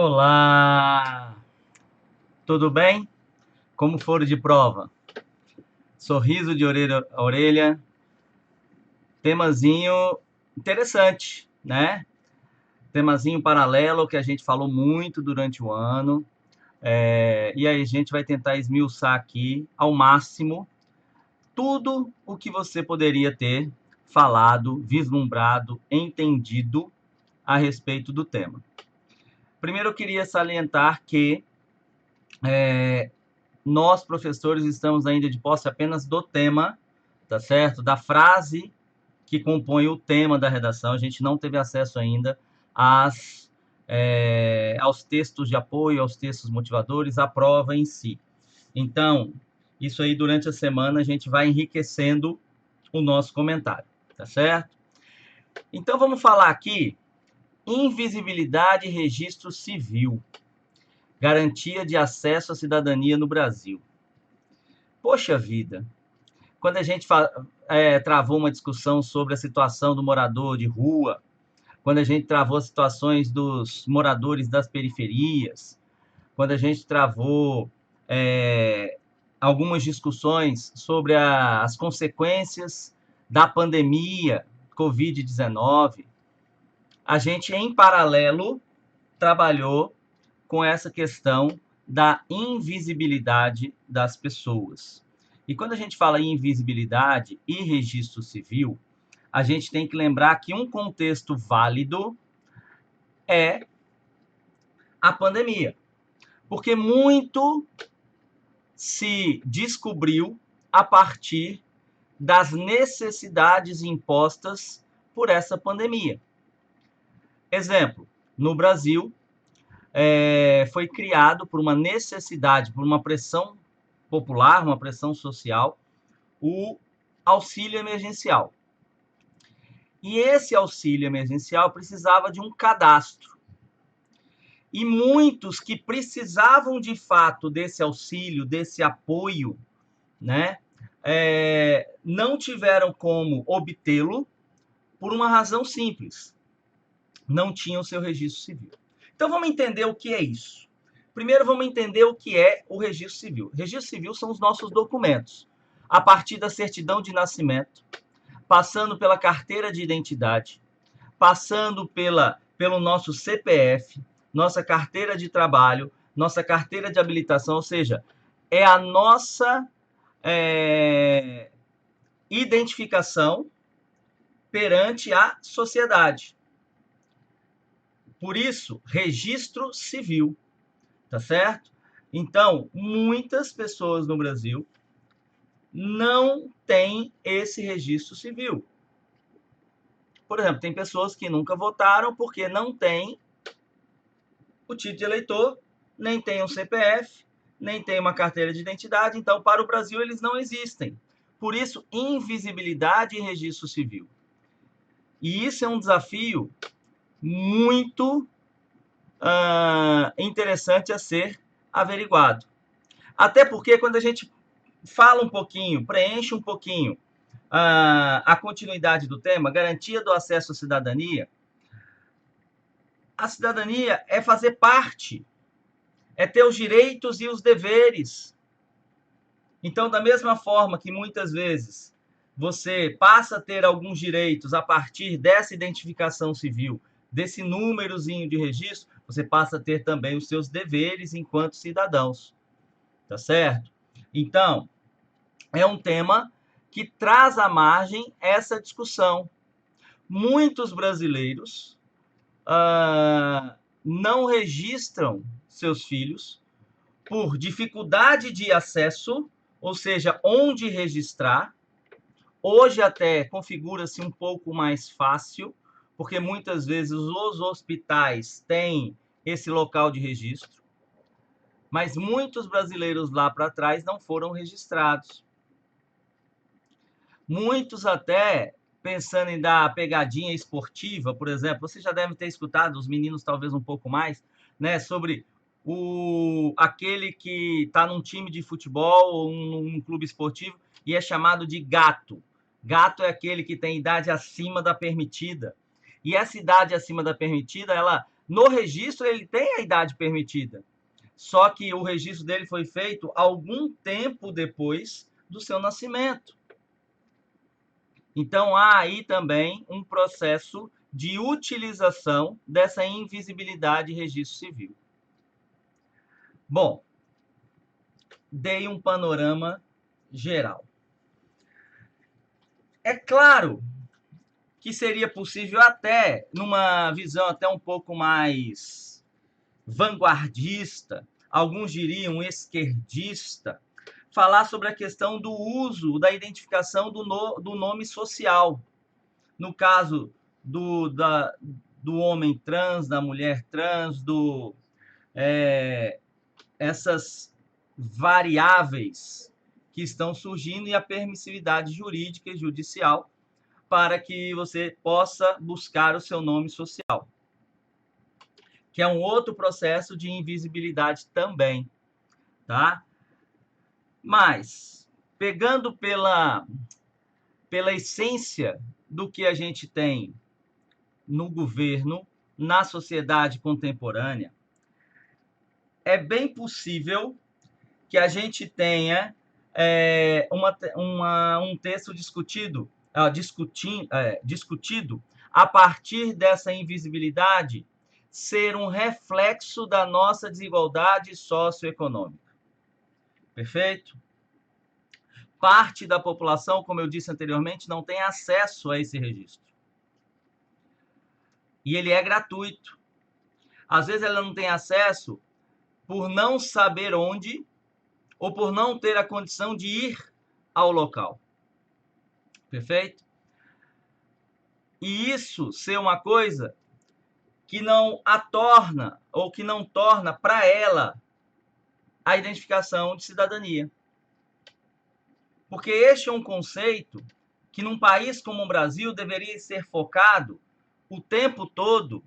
Olá, tudo bem? Como foram de prova? Sorriso de orelha a orelha, temazinho interessante, né? Temazinho paralelo que a gente falou muito durante o ano. E aí a gente vai tentar esmiuçar aqui ao máximo tudo o que você poderia ter falado, vislumbrado, entendido a respeito do tema. Primeiro eu queria salientar que nós, professores, estamos ainda de posse apenas do tema, tá certo? Da frase que compõe o tema da redação. A gente não teve acesso ainda aos textos de apoio, aos textos motivadores, à prova em si. Então, isso aí durante a semana a gente vai enriquecendo o nosso comentário, tá certo? Então, vamos falar aqui invisibilidade e registro civil, garantia de acesso à cidadania no Brasil. Poxa vida, quando a gente travou uma discussão sobre a situação do morador de rua, quando a gente travou as situações dos moradores das periferias, quando a gente travou algumas discussões sobre as consequências da pandemia Covid-19, a gente, em paralelo, trabalhou com essa questão da invisibilidade das pessoas. E quando a gente fala em invisibilidade e registro civil, a gente tem que lembrar que um contexto válido é a pandemia, porque muito se descobriu a partir das necessidades impostas por essa pandemia. Exemplo, no Brasil, foi criado por uma necessidade, por uma pressão popular, uma pressão social, o auxílio emergencial. E esse auxílio emergencial precisava de um cadastro. E muitos que precisavam de fato desse auxílio, desse apoio, né, não tiveram como obtê-lo por uma razão simples: não tinham seu registro civil. Então vamos entender o que é isso. Primeiro vamos entender o que é o registro civil. Registro civil são os nossos documentos, a partir da certidão de nascimento, passando pela carteira de identidade, passando pelo nosso CPF, nossa carteira de trabalho, nossa carteira de habilitação, ou seja, é a nossa identificação perante a sociedade. Por isso, registro civil, tá certo? Então, muitas pessoas no Brasil não têm esse registro civil. Por exemplo, tem pessoas que nunca votaram porque não têm o título de eleitor, nem tem um CPF, nem tem uma carteira de identidade. Então, para o Brasil, eles não existem. Por isso, invisibilidade e registro civil. E isso é um desafio muito interessante a ser averiguado. Até porque quando a gente fala um pouquinho, preenche um pouquinho a continuidade do tema, garantia do acesso à cidadania, a cidadania é fazer parte, é ter os direitos e os deveres. Então, da mesma forma que muitas vezes você passa a ter alguns direitos a partir dessa identificação civil, desse númerozinho de registro, você passa a ter também os seus deveres enquanto cidadãos. Tá certo? Então, é um tema que traz à margem essa discussão. Muitos brasileiros não registram seus filhos por dificuldade de acesso, ou seja, onde registrar. Hoje até configura-se um pouco mais fácil, porque muitas vezes os hospitais têm esse local de registro, mas muitos brasileiros lá para trás não foram registrados. Muitos até pensando em dar pegadinha esportiva, por exemplo, você já deve ter escutado, os meninos talvez um pouco mais, né, sobre aquele que está num time de futebol ou num clube esportivo e é chamado de gato. Gato é aquele que tem idade acima da permitida. E essa idade acima da permitida, ela No registro, ele tem a idade permitida. Só que o registro dele foi feito algum tempo depois do seu nascimento. Então, há aí também um processo de utilização dessa invisibilidade de registro civil. Bom, dei um panorama geral. É claro que seria possível até, numa visão até um pouco mais vanguardista, alguns diriam esquerdista, falar sobre a questão do uso da identificação do nome social. No caso do homem trans, da mulher trans, essas variáveis que estão surgindo e a permissividade jurídica e judicial para que você possa buscar o seu nome social, que é um outro processo de invisibilidade também, tá? Mas, pegando pela essência do que a gente tem no governo, na sociedade contemporânea, é bem possível que a gente tenha um texto discutido a partir dessa invisibilidade ser um reflexo da nossa desigualdade socioeconômica. Perfeito? Parte da população, como eu disse anteriormente, não tem acesso a esse registro. E ele é gratuito. Às vezes ela não tem acesso por não saber onde ou por não ter a condição de ir ao local. Perfeito? E isso ser uma coisa que não a torna, ou que não torna para ela a identificação de cidadania. Porque este é um conceito que num país como o Brasil deveria ser focado o tempo todo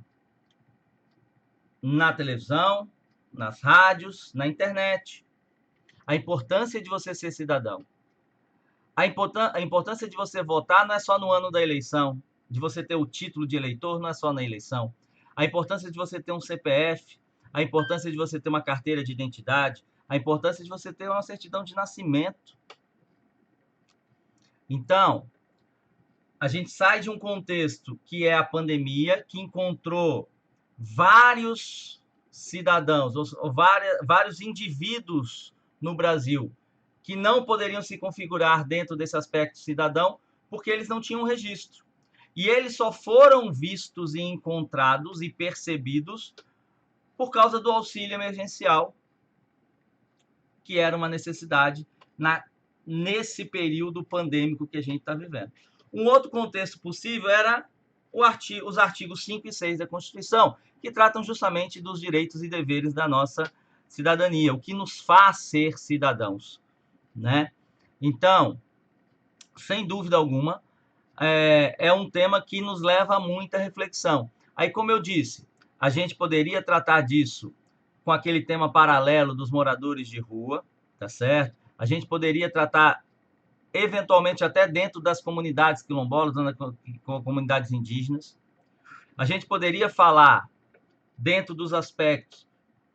na televisão, nas rádios, na internet. A importância de você ser cidadão. A importância de você votar não é só no ano da eleição, de você ter o título de eleitor não é só na eleição. A importância de você ter um CPF, a importância de você ter uma carteira de identidade, a importância de você ter uma certidão de nascimento. Então, a gente sai de um contexto que é a pandemia, que encontrou vários cidadãos, ou vários indivíduos no Brasil que não poderiam se configurar dentro desse aspecto cidadão, porque eles não tinham registro. E eles só foram vistos e encontrados e percebidos por causa do auxílio emergencial, que era uma necessidade nesse período pandêmico que a gente está vivendo. Um outro contexto possível era os artigos 5 e 6 da Constituição, que tratam justamente dos direitos e deveres da nossa cidadania, o que nos faz ser cidadãos, né? Então, sem dúvida alguma, é um tema que nos leva a muita reflexão. Aí, como eu disse, a gente poderia tratar disso com aquele tema paralelo dos moradores de rua, tá certo? A gente poderia tratar, eventualmente, até dentro das comunidades quilombolas, com comunidades indígenas. A gente poderia falar dentro dos aspectos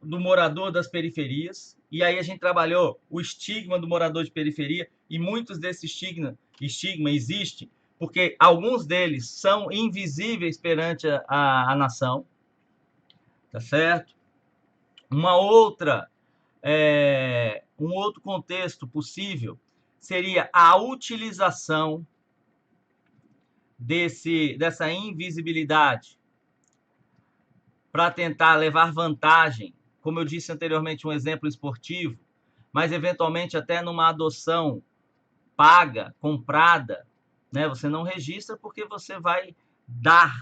do morador das periferias, e aí a gente trabalhou o estigma do morador de periferia, e muitos desses estigma existem, porque alguns deles são invisíveis perante a nação, tá certo? Um outro contexto possível seria a utilização dessa invisibilidade para tentar levar vantagem, como eu disse anteriormente, um exemplo esportivo, mas eventualmente até numa adoção paga, comprada, né? Você não registra porque você vai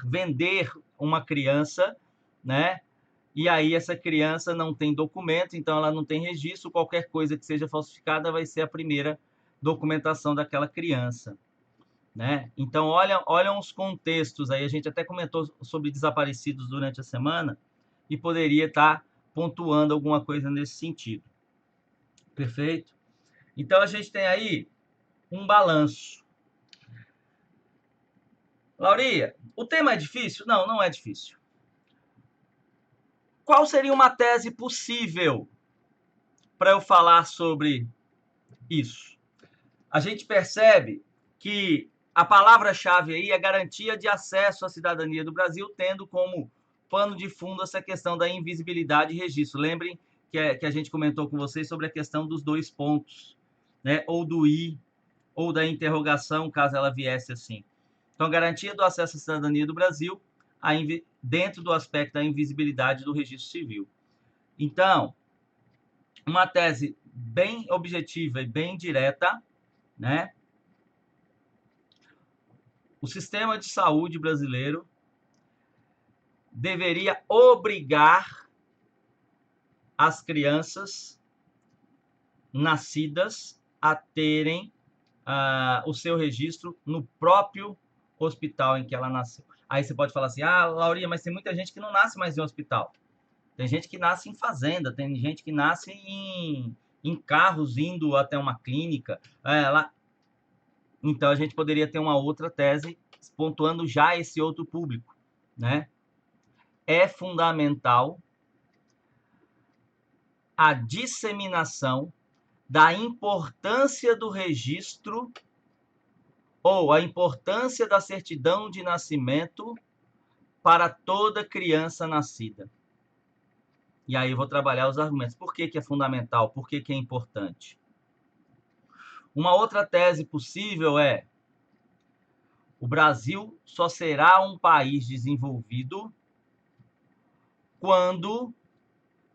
vender uma criança, né? E aí essa criança não tem documento, então ela não tem registro, qualquer coisa que seja falsificada vai ser a primeira documentação daquela criança, né? Então, olha os contextos aí, a gente até comentou sobre desaparecidos durante a semana e poderia estar pontuando alguma coisa nesse sentido. Perfeito? Então, a gente tem aí um balanço. Lauria, o tema é difícil? Não, não é difícil. Qual seria uma tese possível para eu falar sobre isso? A gente percebe que a palavra-chave aí é garantia de acesso à cidadania do Brasil, tendo como pano de fundo essa questão da invisibilidade e registro. Lembrem que a gente comentou com vocês sobre a questão dos 2 pontos, né? Ou do I, ou da interrogação, caso ela viesse assim. Então, garantia do acesso à cidadania do Brasil, dentro do aspecto da invisibilidade do registro civil. Então, uma tese bem objetiva e bem direta, né? O sistema de saúde brasileiro deveria obrigar as crianças nascidas a terem o seu registro no próprio hospital em que ela nasceu. Aí você pode falar assim, Laurinha, mas tem muita gente que não nasce mais em hospital. Tem gente que nasce em fazenda, tem gente que nasce em carros indo até uma clínica. Então, a gente poderia ter uma outra tese pontuando já esse outro público, né? É fundamental a disseminação da importância do registro ou a importância da certidão de nascimento para toda criança nascida. E aí eu vou trabalhar os argumentos. Por que é fundamental? Por que é importante? Uma outra tese possível é: o Brasil só será um país desenvolvido quando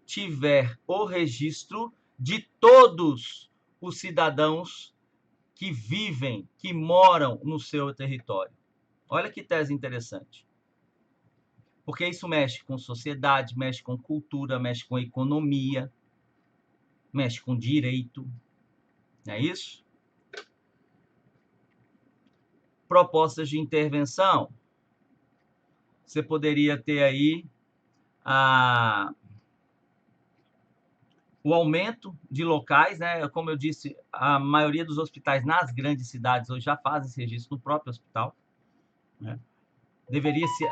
tiver o registro de todos os cidadãos que vivem, que moram no seu território. Olha que tese interessante. Porque isso mexe com sociedade, mexe com cultura, mexe com economia, mexe com direito. Não é isso? Propostas de intervenção. Você poderia ter aí o aumento de locais, né? Como eu disse, a maioria dos hospitais nas grandes cidades hoje já fazem esse registro no próprio hospital, né?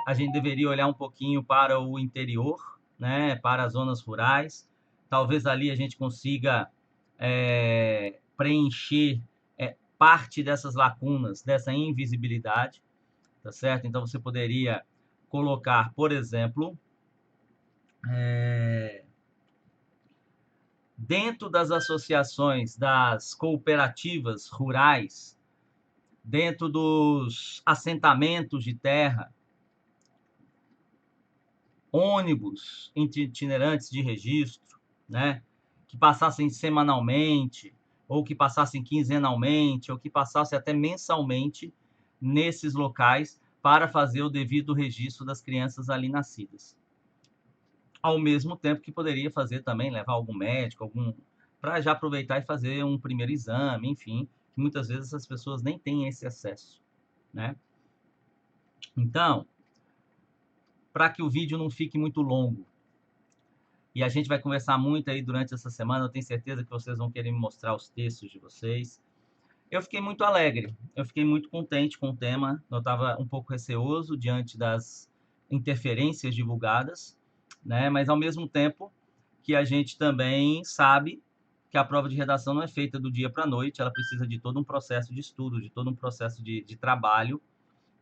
A gente deveria olhar um pouquinho para o interior, né? Para as zonas rurais. Talvez ali a gente consiga preencher parte dessas lacunas, dessa invisibilidade, tá certo? Então, você poderia colocar, por exemplo, dentro das associações, das cooperativas rurais, dentro dos assentamentos de terra, ônibus itinerantes de registro, né, que passassem semanalmente, ou que passassem quinzenalmente, ou que passassem até mensalmente nesses locais para fazer o devido registro das crianças ali nascidas. Ao mesmo tempo que poderia fazer também, levar algum médico, para já aproveitar e fazer um primeiro exame, enfim, que muitas vezes as pessoas nem têm esse acesso, né? Então, para que o vídeo não fique muito longo, e a gente vai conversar muito aí durante essa semana, eu tenho certeza que vocês vão querer me mostrar os textos de vocês. Eu fiquei muito alegre, eu fiquei muito contente com o tema, eu estava um pouco receoso diante das interferências divulgadas, né? Mas ao mesmo tempo que a gente também sabe que a prova de redação não é feita do dia para a noite, ela precisa de todo um processo de estudo, de todo um processo de trabalho,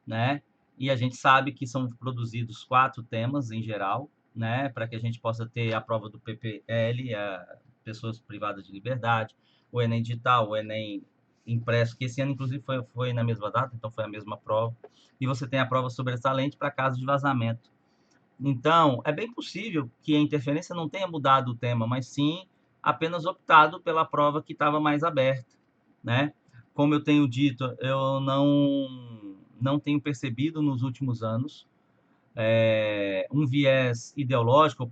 né? E a gente sabe que são produzidos 4 temas em geral, né? Para que a gente possa ter a prova do PPL, pessoas privadas de liberdade, o Enem digital, o Enem impresso, que esse ano, inclusive, foi na mesma data, então foi a mesma prova. E você tem a prova sobressalente para casos de vazamento. Então, é bem possível que a interferência não tenha mudado o tema, mas sim apenas optado pela prova que estava mais aberta, né? Como eu tenho dito, eu não tenho percebido nos últimos anos um viés ideológico,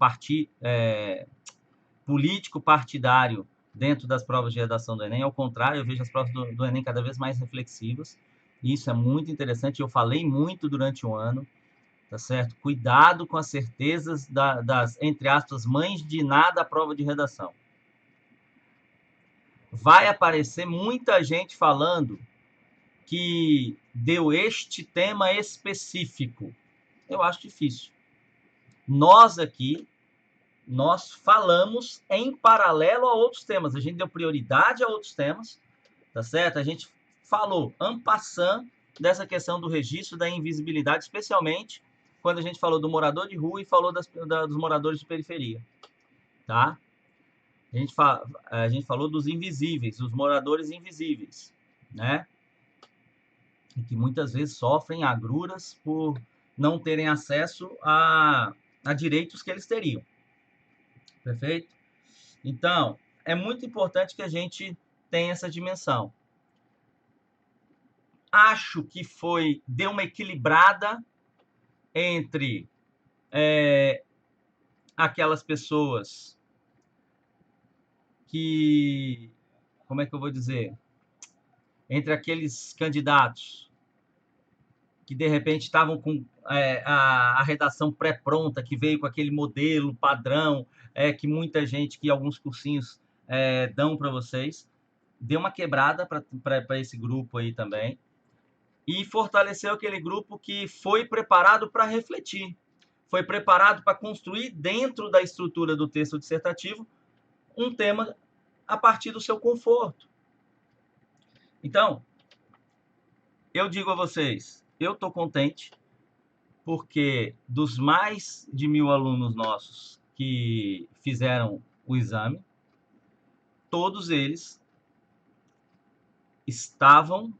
político partidário dentro das provas de redação do Enem. Ao contrário, eu vejo as provas do Enem cada vez mais reflexivas. Isso é muito interessante. Eu falei muito durante o ano, tá certo? Cuidado com as certezas das, entre aspas, mães de nada à prova de redação. Vai aparecer muita gente falando que deu este tema específico. Eu acho difícil. Nós aqui nós falamos em paralelo a outros temas. A gente deu prioridade a outros temas, tá certo? A gente falou en passant dessa questão do registro da invisibilidade, especialmente quando a gente falou do morador de rua e falou dos moradores de periferia, tá? A gente falou dos invisíveis, dos moradores invisíveis, né? E que muitas vezes sofrem agruras por não terem acesso a direitos que eles teriam. Perfeito? Então, é muito importante que a gente tenha essa dimensão. Acho que deu uma equilibrada entre aquelas pessoas que, como é que eu vou dizer? Entre aqueles candidatos que, de repente, estavam com a redação pré-pronta, que veio com aquele modelo padrão, que muita gente, que alguns cursinhos dão para vocês. Deu uma quebrada para esse grupo aí também. E fortaleceu aquele grupo que foi preparado para refletir, foi preparado para construir dentro da estrutura do texto dissertativo um tema a partir do seu conforto. Então, eu digo a vocês, eu estou contente porque dos mais de 1.000 alunos nossos que fizeram o exame, todos eles estavam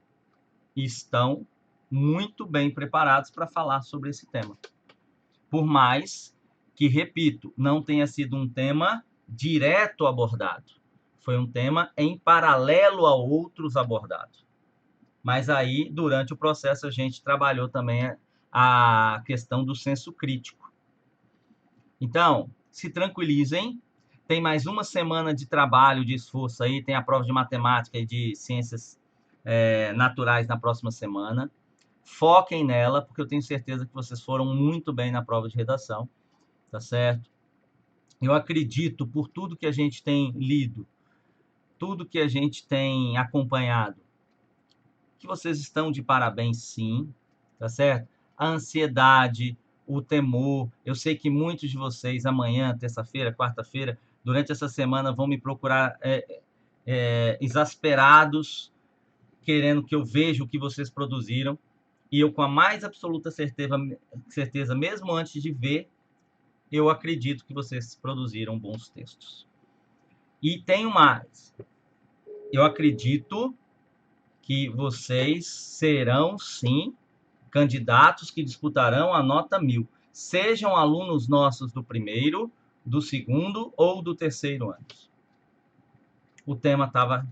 e estão muito bem preparados para falar sobre esse tema. Por mais que, repito, não tenha sido um tema direto abordado. Foi um tema em paralelo a outros abordados. Mas aí, durante o processo, a gente trabalhou também a questão do senso crítico. Então, se tranquilizem. Tem mais uma semana de trabalho, de esforço aí. Tem a prova de matemática e de ciências naturais na próxima semana. Foquem nela, porque eu tenho certeza que vocês foram muito bem na prova de redação, tá certo? Eu acredito, por tudo que a gente tem lido, tudo que a gente tem acompanhado, que vocês estão de parabéns, sim, tá certo? A ansiedade, o temor, eu sei que muitos de vocês amanhã, terça-feira, quarta-feira, durante essa semana vão me procurar exasperados, querendo que eu veja o que vocês produziram, e eu, com a mais absoluta certeza, mesmo antes de ver, eu acredito que vocês produziram bons textos. E tenho mais. Eu acredito que vocês serão, sim, candidatos que disputarão a nota 1.000. Sejam alunos nossos do primeiro, do segundo ou do terceiro ano. O tema estava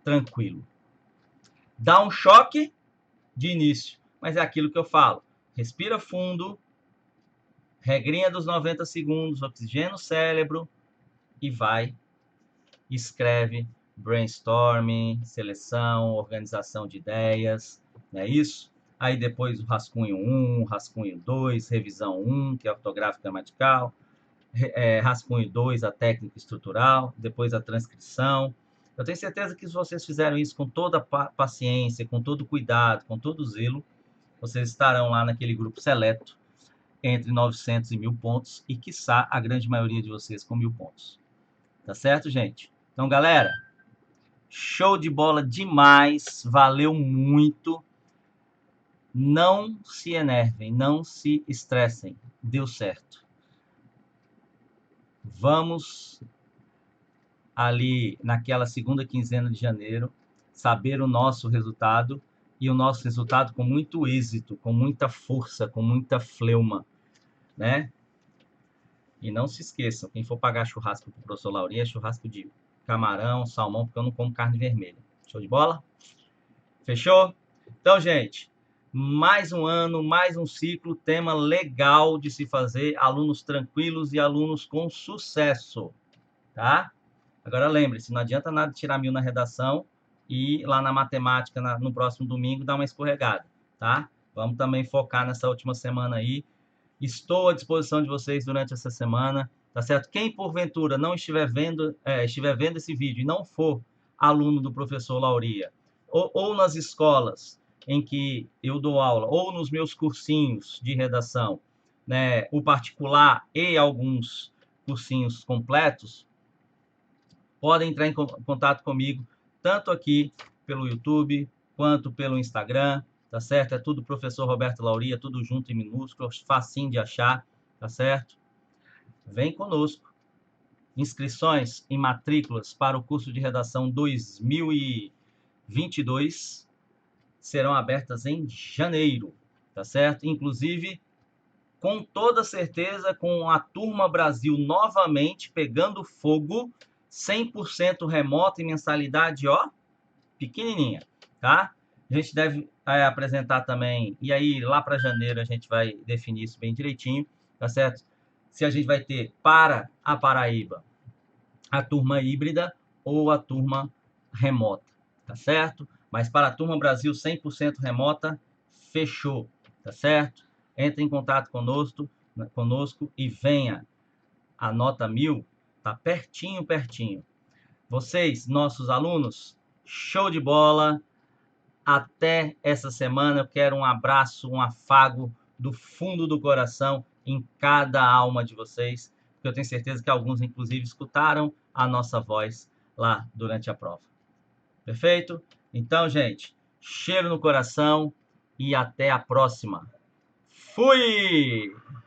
tranquilo. Dá um choque de início, mas é aquilo que eu falo. Respira fundo, regrinha dos 90 segundos, oxigênio no cérebro e vai, escreve brainstorming, seleção, organização de ideias, não é isso? Aí depois o rascunho 1, rascunho 2, revisão 1, que é ortográfico gramatical, rascunho 2, a técnica estrutural, depois a transcrição. Eu tenho certeza que se vocês fizeram isso com toda paciência, com todo cuidado, com todo zelo, vocês estarão lá naquele grupo seleto entre 900 e 1.000 pontos e, quiçá, a grande maioria de vocês com 1.000 pontos. Tá certo, gente? Então, galera, show de bola demais, valeu muito. Não se enervem, não se estressem, deu certo. Vamos ali naquela segunda quinzena de janeiro saber o nosso resultado, e o nosso resultado com muito êxito, com muita força, com muita fleuma, né? E não se esqueçam, quem for pagar churrasco para o professor Laurinha, é churrasco de camarão, salmão, porque eu não como carne vermelha. Show de bola? Fechou? Então, gente, mais um ano, mais um ciclo, tema legal de se fazer, alunos tranquilos e alunos com sucesso, tá? Agora lembre-se, não adianta nada tirar 1.000 na redação e lá na matemática, no próximo domingo, dar uma escorregada, tá? Vamos também focar nessa última semana aí. Estou à disposição de vocês durante essa semana, tá certo? Quem, porventura, não estiver vendo esse vídeo e não for aluno do professor Lauria, ou nas escolas em que eu dou aula, ou nos meus cursinhos de redação, né, o particular e alguns cursinhos completos, podem entrar em contato comigo, tanto aqui pelo YouTube, quanto pelo Instagram, tá certo? É tudo Professor Roberto Lauria, tudo junto em minúsculos, facinho de achar, tá certo? Vem conosco. Inscrições e matrículas para o curso de redação 2022 serão abertas em janeiro, tá certo? Inclusive, com toda certeza, com a Turma Brasil novamente pegando fogo, 100% remoto e mensalidade, ó, pequenininha, tá? A gente deve apresentar também, e aí lá para janeiro a gente vai definir isso bem direitinho, tá certo? Se a gente vai ter para a Paraíba a turma híbrida ou a turma remota, tá certo? Mas para a Turma Brasil 100% remota, fechou, tá certo? Entre em contato conosco e venha. A nota 1000 tá pertinho, pertinho. Vocês, nossos alunos, show de bola. Até essa semana. Eu quero um abraço, um afago do fundo do coração em cada alma de vocês, porque eu tenho certeza que alguns, inclusive, escutaram a nossa voz lá durante a prova. Perfeito? Então, gente, cheiro no coração e até a próxima. Fui!